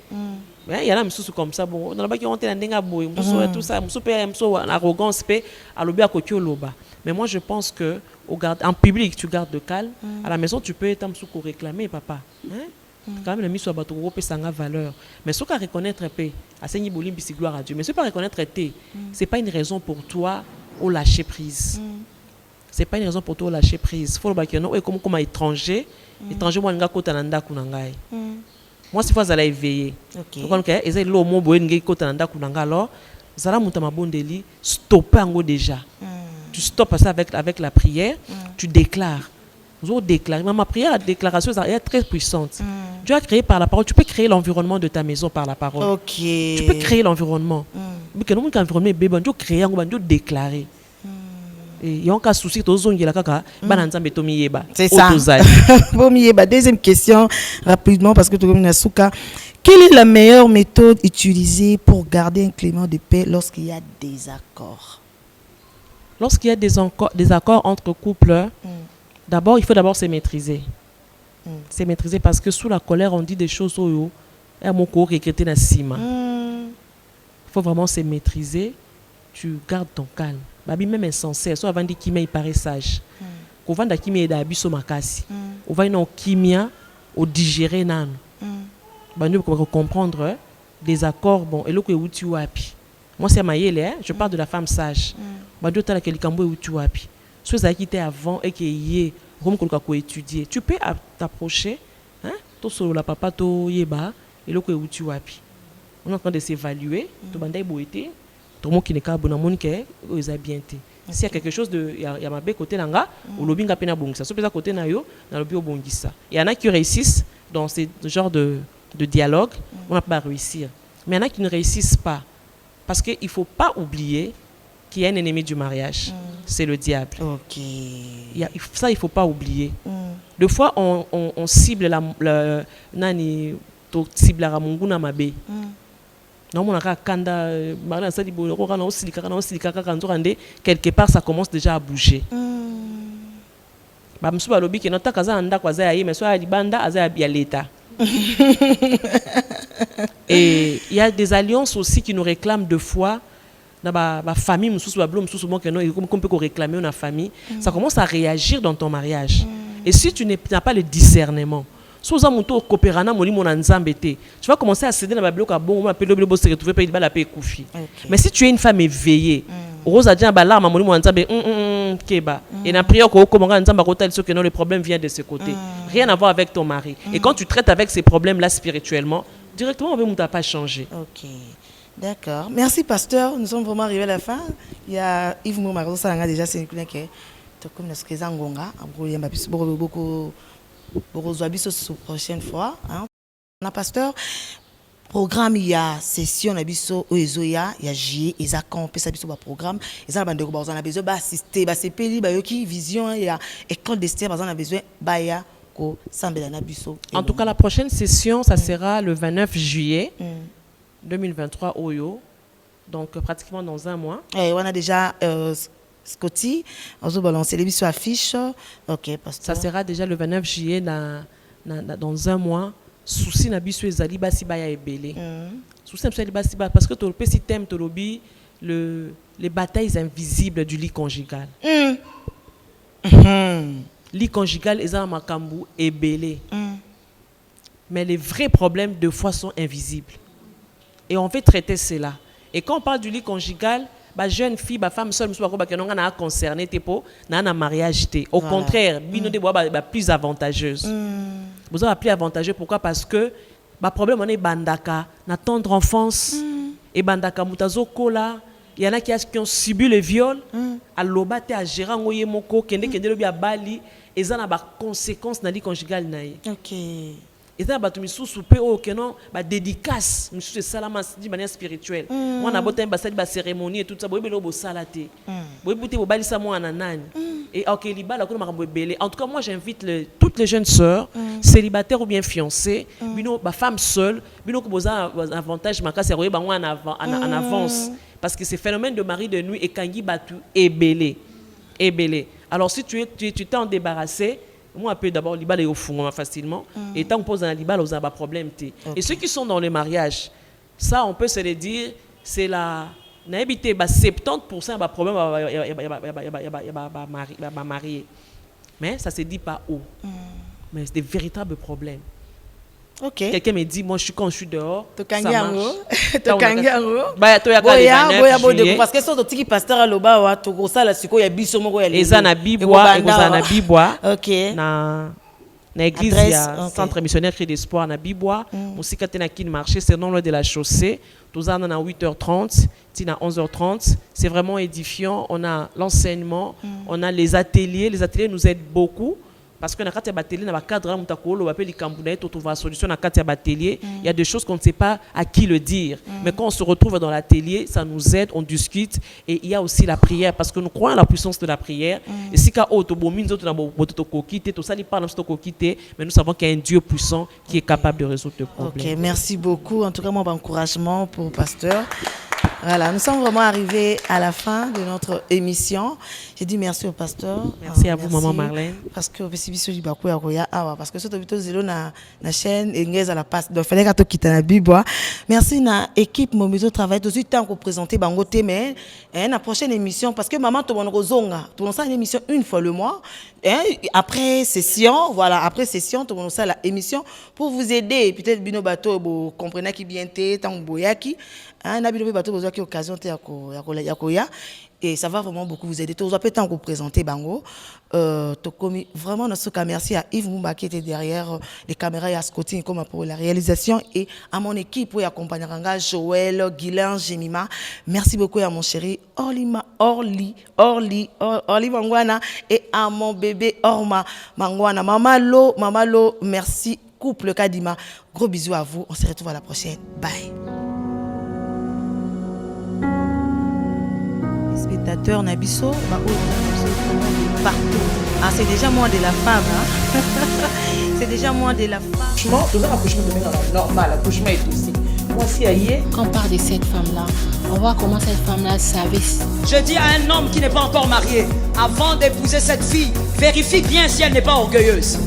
Mais il y a là monsieur comme ça bon. On a pas qui rentre dans denga boy, monsieur tout ça, monsieur père, monsieur arrogance pe à lobi à kokio loba. Mais moi je pense que en public tu gardes le calme. À la maison tu peux être monsieur pour réclamer papa. Quand même la mise sur abattu pe sanga valeur. Mais ce qu'à reconnaître un peu, à Seigneur Bolim bisi gloire à Dieu. Mais ce pas reconnaître c'est pas une raison pour toi au lâcher prise. C'est pas une raison pour toi au lâcher prise. Faut le non et comme étranger moi nga kota nanda kunangai. Moi si fois à éveiller. Donc ils lo mo boye ngai kota nanda kunanga alors zala mutama bondeli stopper ngo déjà. Tu stoppes ça avec la prière, tu déclares. Vous déclarez. Ma prière, la déclaration est très puissante. Dieu a créé par la parole. Tu peux créer l'environnement de ta maison par la parole. Ok. Tu peux créer l'environnement. Mais que nous, l'environnement est bébé, Dieu créer, on va déclarer. Et il y a un cas souci, c'est ça. Deuxième question, rapidement, parce que tu as Souka. Quelle est la meilleure méthode utilisée pour garder un climat de paix lorsqu'il y a des accords? Lorsqu'il y a des accords entre couples, d'abord, il faut d'abord se maîtriser. Se maîtriser parce que sous la colère, on dit des choses où il faut vraiment se maîtriser. Tu gardes ton calme. Babi même insensé, soit avant de kimia il paraît sage. Qu'on va da kimia da abiso makasi. On va une kimia au digérer nan. Bandu pour comprendre des accords bon et le que uti wapi. Moi c'est Mayele, je parle de la femme sage. Bandu tala ke likambo uti wapi. Soit ça qui était avant et qui est comme qu'on ko étudier. Tu peux t'approcher hein, to solo la papa to yeba et le que uti wapi. On est en train de s'évaluer, to bandai boité. Tout le monde qui n'est pas bon à mon cœur, ils ont bien été. S'il y a quelque chose de, il y a ma bé côté langa, ou le binga pena bongisa. Sauf que côté na yo, dans le bio bongisa. Il y en a qui réussissent dans ce genre de dialogue, on n'a pas réussir. Mais il y en a qui ne réussissent pas, parce qu'il ne faut pas oublier qu'il y a un ennemi du mariage, c'est le diable. Ok. Ça il ne faut pas oublier. Des fois on cible la nani, to cible la ramunguna mabe. Quelque part ça commence déjà à bouger. Et il y a des alliances aussi qui nous réclament deux fois. Dans la famille, qu'on peut réclamer une famille, ça commence à réagir dans ton mariage. Et si tu n'as pas le discernement, tu vas commencer à céder dans la Bible se retrouver mais si tu es une femme éveillée, et la prière le problème vient de ce côté. Rien à voir avec ton mari. Et quand tu traites avec ces problèmes-là spirituellement, directement, on ne va pas changer. Ok. D'accord. Merci, pasteur. Nous sommes vraiment arrivés à la fin. Il y a Yves Moumaroso, ça a déjà sélectionné que comme nous sommes beaucoup prochaine fois. On a pasteur. Programme, il y a session, il y a J, il y a campé, il y a programme. Il y a besoin d'assister, il y a vision, il y a école d'Esther, il y a besoin En tout cas, la prochaine session, ça sera le 29 juillet 2023 Oyo. Donc, pratiquement dans un mois. Et on a déjà Scotty, on va balancer les bisous affiches. Ok, pasteur. Ça sera déjà le 29 juillet dans un mois. Souci na biso ezali basi baya ebele. Souci na basi ba parce que tu le thème to lobby les batailles invisibles du lit conjugal. Lit conjugal ezala makambu ebele. Mais les vrais problèmes de fois sont invisibles. Et on veut traiter cela. Et quand on parle du lit conjugal, ba jeune fille, ba femme seule, musuba ko ba kenonga na concerné te po na mariage te. Au contraire, bino de bois plus avantageuse. Vous avez plus avantageux pourquoi? Parce que le problème on est bandaka, na tendre enfance et bandaka mutazo kola, il y en a qui ont subi le viol, à l'obate à gérant ngoye moko kende lobi a bali et ça na ba conséquences na li conjugal na ye. OK. Et ça ba tumisu souper au kenon ba dédicace, monsieur salama de manière spirituelle. Moi na botem ba sali ba cérémonie et tout ça, boyebelo bo salate. Boyebuté bo bali sa mo ananani. Et ok, liba la en tout cas, moi j'invite toutes les jeunes sœurs, célibataires ou bien fiancées, femmes seules, un avantage en avance. Parce que ces phénomènes de mari de nuit et kangi batu est belé. Alors si tu t'es en débarrassé, moi je peux d'abord liba au fond facilement. Et tant qu'on pose un liba, on a un problème. Et ceux qui sont dans le mariage, ça on peut se le dire, c'est la 70% de problème marié. Mais ça ne se dit pas où. Mais c'est des véritables problèmes. Okay. Quelqu'un me dit, moi, quand je suis dehors, ça marche. Parce que c'est qui pasteur à l'oba, tu as ça, il y a bisomo, il y a na bibwa, na l'église, il y a centre missionnaire Cri d'Espoir, na bibwa, aussi quand on a marché, c'est non loin de la chaussée. Tout à 8h30, à 11h30, c'est vraiment édifiant. On a l'enseignement, on a les ateliers. Les ateliers nous aident beaucoup. Parce que dans le atelier, dans le cadre on trouve la solution dans le atelier. Il y a des choses qu'on ne sait pas à qui le dire. Mais quand on se retrouve dans l'atelier, ça nous aide, on discute. Et il y a aussi la prière, parce que nous croyons à la puissance de la prière. Et si mais nous savons qu'il y a un Dieu puissant qui est capable de résoudre le problème. Ok, merci beaucoup. En tout cas, mon encouragement pour le pasteur. Voilà, nous sommes vraiment arrivés à la fin de notre émission. J'ai dit merci au pasteur. Merci à vous, maman Marlène. Parce que parce que ce que zélo na chaîne engage à la passe. Donc fallait que quitter la Bible. Merci na équipe Momizo travail tout de suite tant qu'on présenter bango mais la prochaine émission parce que maman to bon rozonga. Tout ça une émission une fois le mois. Après session, voilà, après session tout bon ça la émission pour vous aider peut-être bino bateau vous comprenez qui bien té tant boyaki. Na bino bateau vous avez occasion té ya et ça va vraiment beaucoup vous aider. Tout ça peut tant qu'on présenter bango vraiment notre merci à Yves Moumba qui était derrière les caméras et à Scotty comme pour la réalisation et à mon équipe pour accompagner Joël, Guilain, Jemima. Merci beaucoup à mon chéri Orly Mangwana et à mon bébé Orma Mangwana. Maman Lo, merci couple Kadima. Gros bisous à vous. On se retrouve à la prochaine. Bye. Spectateurs Nabiso, partout. Ah, c'est déjà moins de la femme. Hein? C'est déjà moins de la femme. Franchement, tout ça, l'accouchement de normal, l'accouchement est ici. Moi, si aïe. Quand on parle de cette femme-là, on voit comment cette femme-là savait. Je dis à un homme qui n'est pas encore marié, avant d'épouser cette fille, vérifie bien si elle n'est pas orgueilleuse.